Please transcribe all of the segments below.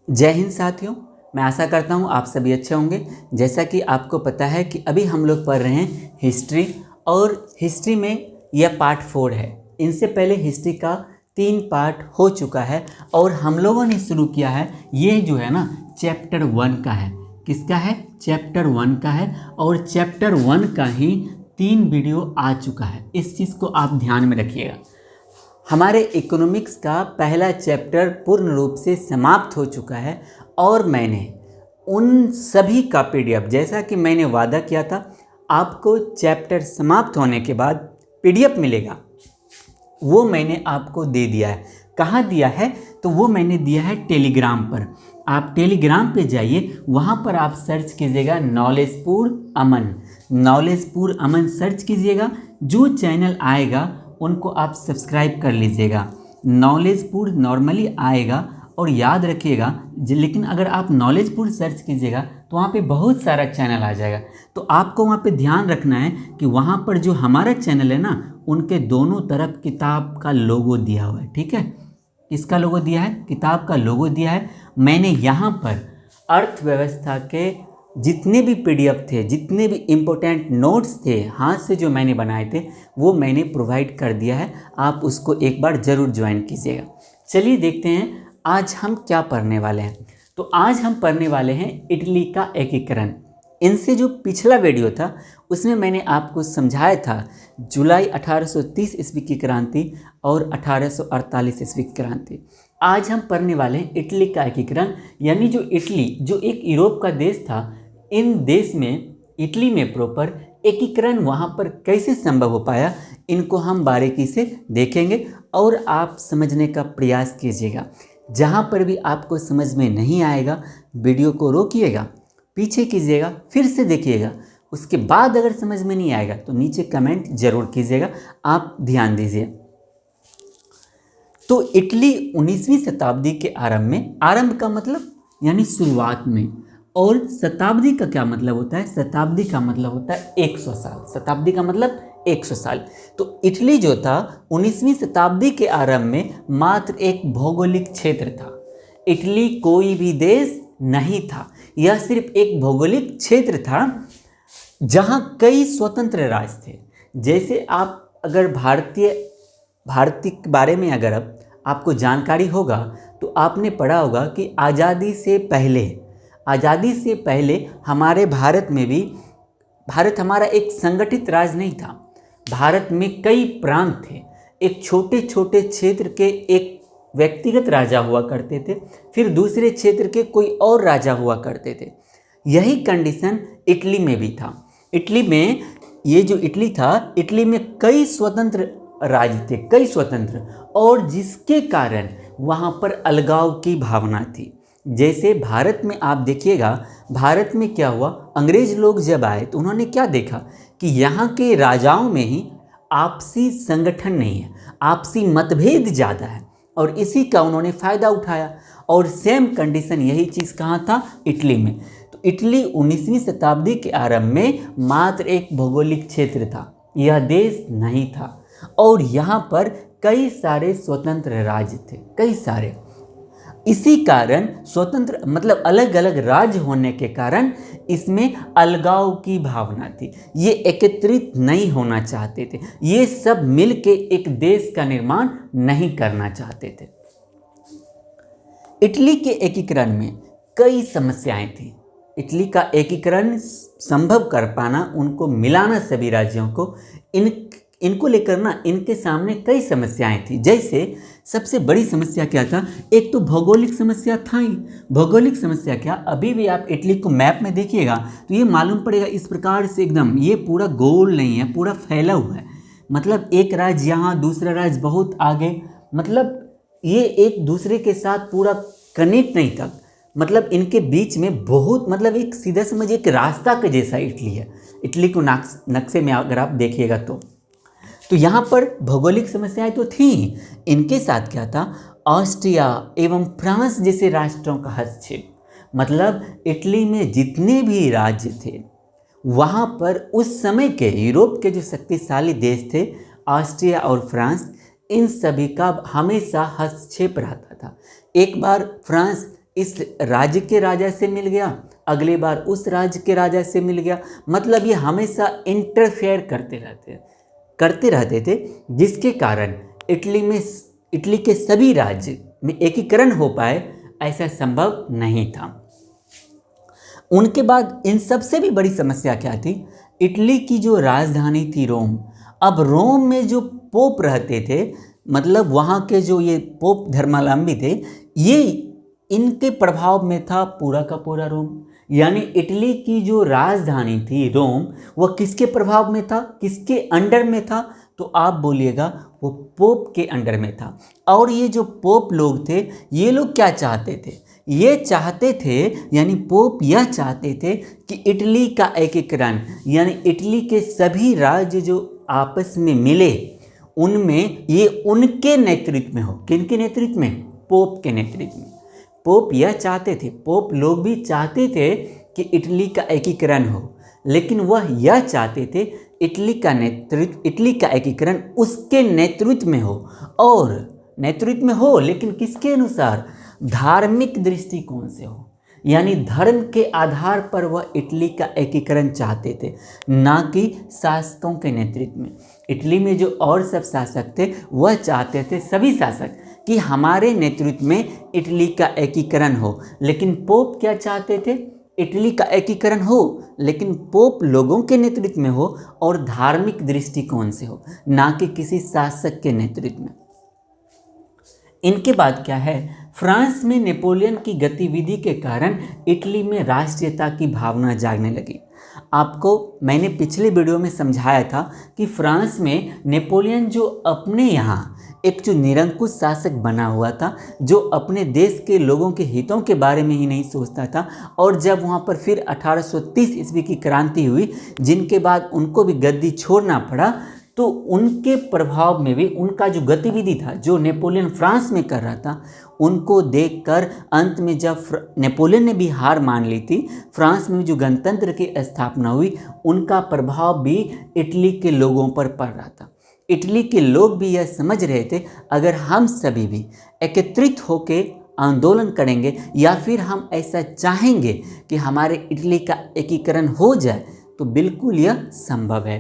जय हिंद साथियों, मैं आशा करता हूँ आप सभी अच्छे होंगे। जैसा कि आपको पता है कि अभी हम लोग पढ़ रहे हैं हिस्ट्री, और हिस्ट्री में यह पार्ट 4 है। इनसे पहले हिस्ट्री का 3 पार्ट हो चुका है और हम लोगों ने शुरू किया है, ये जो है ना चैप्टर 1 का है। किसका है? चैप्टर 1 का है। और चैप्टर 1 का ही 3 वीडियो आ चुका है। इस चीज़ को आप ध्यान में रखिएगा। हमारे इकोनॉमिक्स का पहला चैप्टर पूर्ण रूप से समाप्त हो चुका है और मैंने उन सभी का पीडीएफ, जैसा कि मैंने वादा किया था, आपको चैप्टर समाप्त होने के बाद पीडीएफ मिलेगा, वो मैंने आपको दे दिया है। कहाँ दिया है? तो वो मैंने दिया है टेलीग्राम पर। आप टेलीग्राम पे जाइए, वहाँ पर आप सर्च कीजिएगा नॉलेजपुर अमन। नॉलेजपुर अमन सर्च कीजिएगा, जो चैनल आएगा उनको आप सब्सक्राइब कर लीजिएगा। नॉलेजपुर नॉर्मली आएगा और याद रखिएगा, लेकिन अगर आप नॉलेजपुर सर्च कीजिएगा तो वहाँ पे बहुत सारा चैनल आ जाएगा। तो आपको वहाँ पे ध्यान रखना है कि वहाँ पर जो हमारा चैनल है ना, उनके दोनों तरफ किताब का लोगो दिया हुआ है। ठीक है, किसका लोगो दिया है? किताब का लोगो दिया है। मैंने यहाँ पर अर्थव्यवस्था के जितने भी पीडीएफ थे, जितने भी इम्पोर्टेंट नोट्स थे हाथ से जो मैंने बनाए थे, वो मैंने प्रोवाइड कर दिया है। आप उसको एक बार ज़रूर ज्वाइन कीजिएगा। चलिए देखते हैं आज हम क्या पढ़ने वाले हैं। तो आज हम पढ़ने वाले हैं इटली का एकीकरण। इनसे जो पिछला वीडियो था उसमें मैंने आपको समझाया था जुलाई 1830 ईस्वी की क्रांति और 1848 ईस्वी की क्रांति। आज हम पढ़ने वाले हैं इटली का एकीकरण, यानी जो इटली, जो एक यूरोप का देश था, इन देश में, इटली में प्रॉपर एकीकरण वहाँ पर कैसे संभव हो पाया, इनको हम बारीकी से देखेंगे और आप समझने का प्रयास कीजिएगा। जहाँ पर भी आपको समझ में नहीं आएगा, वीडियो को रोकिएगा, पीछे कीजिएगा, फिर से देखिएगा। उसके बाद अगर समझ में नहीं आएगा तो नीचे कमेंट जरूर कीजिएगा। आप ध्यान दीजिए। तो इटली 19वीं शताब्दी के आरंभ में, आरंभ का मतलब यानी शुरुआत में, और शताब्दी का क्या मतलब होता है? शताब्दी का मतलब होता है 100 साल। शताब्दी का मतलब 100 साल। तो इटली जो था 19वीं शताब्दी के आरंभ में मात्र एक भौगोलिक क्षेत्र था। इटली कोई भी देश नहीं था, यह सिर्फ एक भौगोलिक क्षेत्र था जहां कई स्वतंत्र राज्य थे। जैसे आप अगर भारतीय के बारे में अगर आपको जानकारी होगा तो आपने पढ़ा होगा कि आज़ादी से पहले हमारे भारत में भी, भारत हमारा एक संगठित राज्य नहीं था। भारत में कई प्रांत थे। एक छोटे छोटे क्षेत्र के एक व्यक्तिगत राजा हुआ करते थे, फिर दूसरे क्षेत्र के कोई और राजा हुआ करते थे। यही कंडीशन इटली में भी था। इटली में, ये जो इटली था, इटली में कई स्वतंत्र राज्य थे, कई स्वतंत्र, और जिसके कारण वहाँ पर अलगाव की भावना थी। जैसे भारत में आप देखिएगा, भारत में क्या हुआ, अंग्रेज लोग जब आए तो उन्होंने क्या देखा कि यहाँ के राजाओं में ही आपसी संगठन नहीं है, आपसी मतभेद ज़्यादा है, और इसी का उन्होंने फ़ायदा उठाया। और सेम कंडीशन यही चीज़ कहाँ था? इटली में। तो इटली 19वीं शताब्दी के आरंभ में मात्र एक भौगोलिक क्षेत्र था, यह देश नहीं था, और यहाँ पर कई सारे स्वतंत्र राज्य थे, कई सारे। इसी कारण स्वतंत्र मतलब अलग अलग राज्य होने के कारण इसमें अलगाव की भावना थी। ये एकत्रित नहीं होना चाहते थे, ये सब मिलके एक देश का निर्माण नहीं करना चाहते थे। इटली के एकीकरण में कई समस्याएं थी। इटली का एकीकरण संभव कर पाना, उनको मिलाना सभी राज्यों को, इनको लेकर ना इनके सामने कई समस्याएं थी। जैसे सबसे बड़ी समस्या क्या था? एक तो भौगोलिक समस्या था ही। भौगोलिक समस्या क्या? अभी भी आप इटली को मैप में देखिएगा तो ये मालूम पड़ेगा इस प्रकार से, एकदम ये पूरा गोल नहीं है, पूरा फैला हुआ है। मतलब एक राज्य यहाँ, दूसरा राज्य बहुत आगे, मतलब ये एक दूसरे के साथ पूरा कनेक्ट नहीं था। मतलब इनके बीच में बहुत, मतलब एक सीधा समझिए एक रास्ता के जैसा इटली है। इटली को नक्शे में अगर आप देखिएगा तो यहाँ पर भौगोलिक समस्याएं तो थी। इनके साथ क्या था? ऑस्ट्रिया एवं फ्रांस जैसे राष्ट्रों का हस्तक्षेप। मतलब इटली में जितने भी राज्य थे वहाँ पर उस समय के यूरोप के जो शक्तिशाली देश थे, ऑस्ट्रिया और फ्रांस, इन सभी का हमेशा हस्तक्षेप रहता था। एक बार फ्रांस इस राज्य के राजा से मिल गया, अगली बार उस राज्य के राजा से मिल गया। मतलब ये हमेशा इंटरफेयर करते रहते थे, जिसके कारण इटली के सभी राज्य में एकीकरण हो पाए ऐसा संभव नहीं था। उनके बाद इन सबसे भी बड़ी समस्या क्या थी? इटली की जो राजधानी थी रोम। अब रोम में जो पोप रहते थे, मतलब वहाँ के जो ये पोप धर्मावलंबी थे, ये इनके प्रभाव में था पूरा का पूरा रोम। यानी इटली की जो राजधानी थी रोम, वह किसके प्रभाव में था, किसके अंडर में था? तो आप बोलिएगा वो पोप के अंडर में था। और ये जो पोप लोग थे, ये लोग क्या चाहते थे? ये चाहते थे, यानी पोप यह चाहते थे कि इटली का एकीकरण, यानी इटली के सभी राज्य जो आपस में मिले, उनमें ये उनके नेतृत्व में हो। किनके नेतृत्व में? पोप के नेतृत्व में। पोप यह चाहते थे, पोप लोग भी चाहते थे कि इटली का एकीकरण हो, लेकिन वह यह चाहते थे इटली का एकीकरण उसके नेतृत्व में हो। और नेतृत्व में हो, लेकिन किसके अनुसार? धार्मिक दृष्टिकोण से हो। यानी धर्म के आधार पर वह इटली का एकीकरण चाहते थे, ना कि शासकों के नेतृत्व में। इटली में जो और सब शासक थे, वह चाहते थे, सभी शासक, कि हमारे नेतृत्व में इटली का एकीकरण हो। लेकिन पोप क्या चाहते थे? इटली का एकीकरण हो, लेकिन पोप लोगों के नेतृत्व में हो और धार्मिक दृष्टिकोण से हो, ना कि किसी शासक के नेतृत्व में। इनके बाद क्या है? फ्रांस में नेपोलियन की गतिविधि के कारण इटली में राष्ट्रीयता की भावना जागने लगी। आपको मैंने पिछले वीडियो में समझाया था कि फ्रांस में नेपोलियन जो अपने यहाँ एक जो निरंकुश शासक बना हुआ था, जो अपने देश के लोगों के हितों के बारे में ही नहीं सोचता था, और जब वहाँ पर फिर 1830 ईस्वी की क्रांति हुई, जिनके बाद उनको भी गद्दी छोड़ना पड़ा, तो उनके प्रभाव में भी उनका जो गतिविधि था, जो नेपोलियन फ्रांस में कर रहा था, उनको देखकर अंत में जब नेपोलियन ने भी हार मान ली थी, फ्रांस में जो गणतंत्र की स्थापना हुई, उनका प्रभाव भी इटली के लोगों पर पड़ रहा था। इटली के लोग भी यह समझ रहे थे, अगर हम सभी भी एकत्रित होकर आंदोलन करेंगे, या फिर हम ऐसा चाहेंगे कि हमारे इटली का एकीकरण हो जाए, तो बिल्कुल यह संभव है।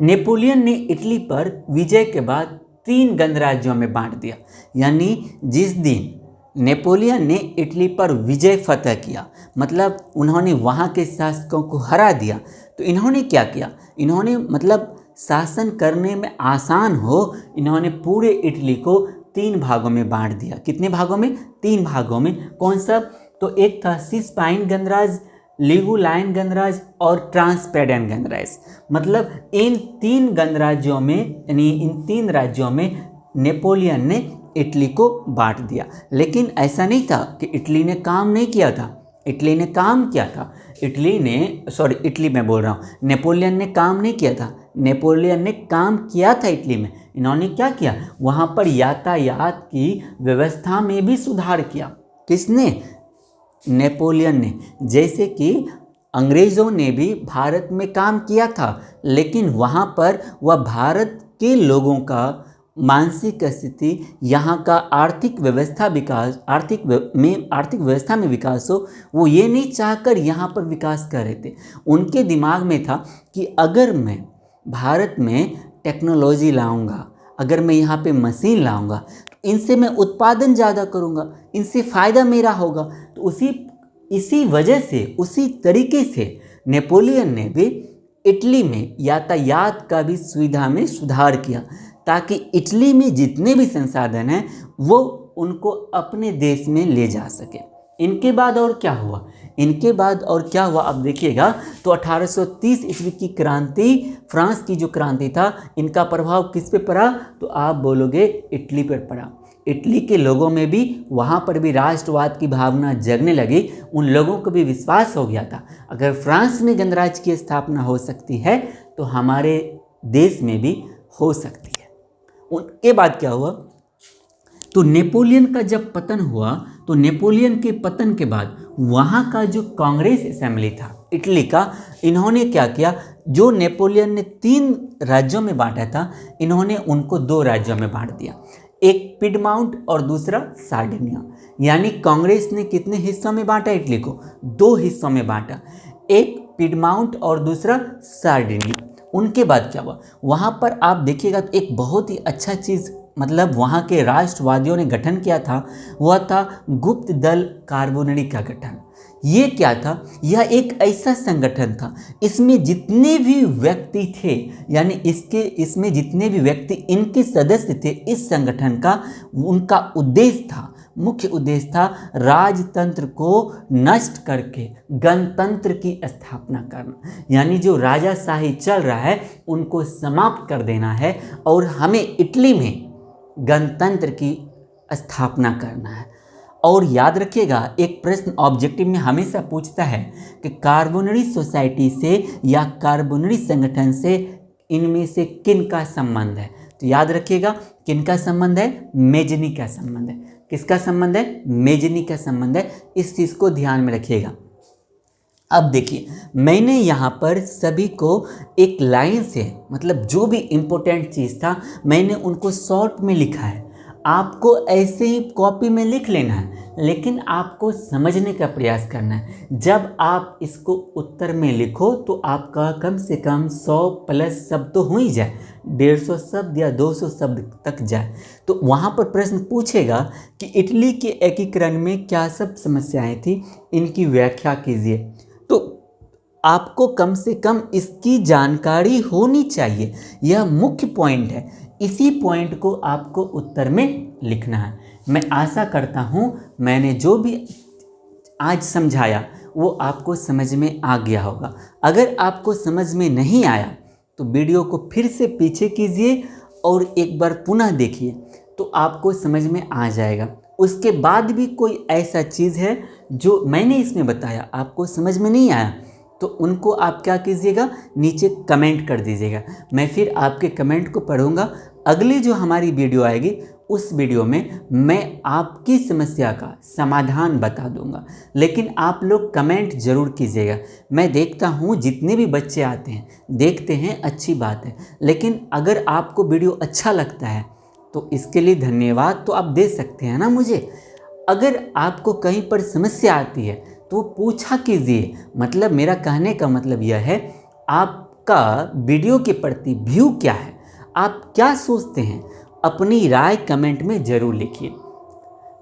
नेपोलियन ने इटली पर विजय के बाद 3 गणराज्यों में बांट दिया। यानी जिस दिन नेपोलियन ने इटली पर विजय फतह किया, मतलब उन्होंने वहाँ के शासकों को हरा दिया, तो इन्होंने क्या किया? इन्होंने मतलब शासन करने में आसान हो, इन्होंने पूरे इटली को 3 भागों में बांट दिया। कितने भागों में? 3 भागों में। कौन सा? तो एक था सिसपाइन गणराज्य, लिगुलाइन गणराज्य और ट्रांसपेडेन गणराज्य। मतलब इन 3 गणराज्यों में, यानी इन 3 राज्यों में नेपोलियन ने इटली को बांट दिया। लेकिन ऐसा नहीं था कि इटली ने काम नहीं किया था। इटली ने काम किया था। इटली में बोल रहा हूँ, नेपोलियन ने काम नहीं किया था। नेपोलियन ने काम किया था इटली में। इन्होंने क्या किया? वहाँ पर यातायात की व्यवस्था में भी सुधार किया। किसने? नेपोलियन ने। जैसे कि अंग्रेज़ों ने भी भारत में काम किया था, लेकिन वहाँ पर वह भारत के लोगों का मानसिक स्थिति, यहाँ का आर्थिक व्यवस्था में विकास हो, वो ये नहीं चाहकर यहाँ पर विकास कर रहे थे। उनके दिमाग में था कि अगर मैं भारत में टेक्नोलॉजी लाऊंगा, अगर मैं यहाँ पे मशीन लाऊंगा, तो इनसे मैं उत्पादन ज़्यादा करूँगा, इनसे फ़ायदा मेरा होगा। तो इसी वजह से, उसी तरीके से नेपोलियन ने भी इटली में यातायात का भी सुविधा में सुधार किया, ताकि इटली में जितने भी संसाधन हैं वो उनको अपने देश में ले जा सके। इनके बाद और क्या हुआ? अब देखिएगा, तो 1830 ईस्वी की क्रांति, फ्रांस की जो क्रांति था, इनका प्रभाव किस पे पड़ा? तो आप बोलोगे इटली पर पड़ा। इटली के लोगों में भी, वहाँ पर भी राष्ट्रवाद की भावना जगने लगी। उन लोगों को भी विश्वास हो गया था, अगर फ्रांस में गणराज्य की स्थापना हो सकती है, तो हमारे देश में भी हो सकती है। उनके बाद क्या हुआ? तो नेपोलियन का जब पतन हुआ, तो नेपोलियन के पतन के बाद वहाँ का जो कांग्रेस असेंबली था इटली का, इन्होंने क्या किया? जो नेपोलियन ने 3 राज्यों में बांटा था, इन्होंने उनको 2 राज्यों में बांट दिया। एक पिडमाउंट और दूसरा सार्डिनिया। यानी कांग्रेस ने कितने हिस्सों में बांटा इटली को? 2 हिस्सों में बांटा, एक पिडमाउंट और दूसरा सार्डिनिया। उनके बाद क्या हुआ, वहाँ पर आप देखिएगा तो एक बहुत ही अच्छा चीज़ मतलब वहाँ के राष्ट्रवादियों ने गठन किया था, वह था गुप्त दल कार्बोनरी का गठन। ये क्या था? यह एक ऐसा संगठन था, इसमें जितने भी व्यक्ति थे, यानी इसमें जितने भी व्यक्ति इनके सदस्य थे इस संगठन का, उनका उद्देश्य था, मुख्य उद्देश्य था राजतंत्र को नष्ट करके गणतंत्र की स्थापना करना। यानी जो राजाशाही चल रहा है उनको समाप्त कर देना है और हमें इटली में गणतंत्र की स्थापना करना है। और याद रखिएगा, एक प्रश्न ऑब्जेक्टिव में हमेशा पूछता है कि कार्बोनरी सोसाइटी से या कार्बोनरी संगठन से इनमें से किन का संबंध है? तो याद रखिएगा किन का संबंध है? मेजनी का संबंध है। किसका संबंध है? मेजनी का संबंध है। इस चीज़ को ध्यान में रखिएगा। अब देखिए, मैंने यहाँ पर सभी को एक लाइन से मतलब जो भी इम्पोर्टेंट चीज़ था मैंने उनको शॉर्ट में लिखा है। आपको ऐसे ही कॉपी में लिख लेना है, लेकिन आपको समझने का प्रयास करना है। जब आप इसको उत्तर में लिखो तो आपका कम से कम 100 प्लस शब्द तो हो ही जाए, 150 शब्द या 200 शब्द तक जाए। तो वहाँ पर प्रश्न पूछेगा कि इटली के एकीकरण में क्या सब समस्याएं थी, इनकी व्याख्या कीजिए। तो आपको कम से कम इसकी जानकारी होनी चाहिए, यह मुख्य पॉइंट है। इसी पॉइंट को आपको उत्तर में लिखना है। मैं आशा करता हूँ मैंने जो भी आज समझाया वो आपको समझ में आ गया होगा। अगर आपको समझ में नहीं आया तो वीडियो को फिर से पीछे कीजिए और एक बार पुनः देखिए, तो आपको समझ में आ जाएगा। उसके बाद भी कोई ऐसा चीज़ है जो मैंने इसमें बताया आपको समझ में नहीं आया, तो उनको आप क्या कीजिएगा, नीचे कमेंट कर दीजिएगा। मैं फिर आपके कमेंट को पढ़ूंगा। अगली जो हमारी वीडियो आएगी उस वीडियो में मैं आपकी समस्या का समाधान बता दूंगा, लेकिन आप लोग कमेंट ज़रूर कीजिएगा। मैं देखता हूँ जितने भी बच्चे आते हैं देखते हैं, अच्छी बात है, लेकिन अगर आपको वीडियो अच्छा लगता है तो इसके लिए धन्यवाद तो आप दे सकते हैं ना मुझे। अगर आपको कहीं पर समस्या आती है तो पूछा कीजिए। मतलब मेरा कहने का मतलब यह है, आपका वीडियो के प्रति व्यू क्या है, आप क्या सोचते हैं, अपनी राय कमेंट में ज़रूर लिखिए।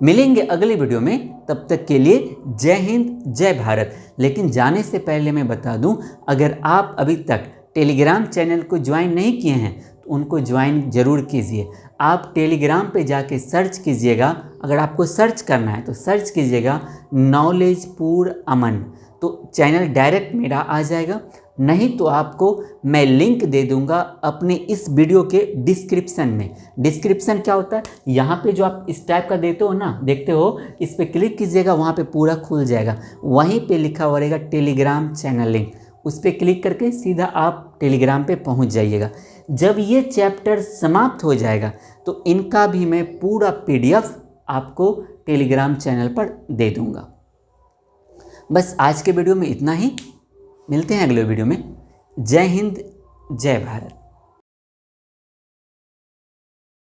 मिलेंगे अगले वीडियो में, तब तक के लिए जय हिंद जय भारत। लेकिन जाने से पहले मैं बता दूं, अगर आप अभी तक टेलीग्राम चैनल को ज्वाइन नहीं किए हैं तो उनको ज्वाइन जरूर कीजिए। आप टेलीग्राम पे जाके सर्च कीजिएगा, अगर आपको सर्च करना है तो सर्च कीजिएगा नॉलेजपुर अमन, तो चैनल डायरेक्ट मेरा आ जाएगा। नहीं तो आपको मैं लिंक दे दूंगा अपने इस वीडियो के डिस्क्रिप्शन में। डिस्क्रिप्शन क्या होता है, यहाँ पे जो आप इस टाइप का देते हो ना, देखते हो, इस पर क्लिक कीजिएगा, वहाँ पे पूरा खुल जाएगा। वहीं पे लिखा हुआ रहेगा टेलीग्राम चैनल लिंक, उस पर क्लिक करके सीधा आप टेलीग्राम पे पहुँच जाइएगा। जब ये चैप्टर समाप्त हो जाएगा तो इनका भी मैं पूरा PDF आपको टेलीग्राम चैनल पर दे दूँगा। बस आज के वीडियो में इतना ही, मिलते हैं अगले वीडियो में। जय हिंद जय भारत।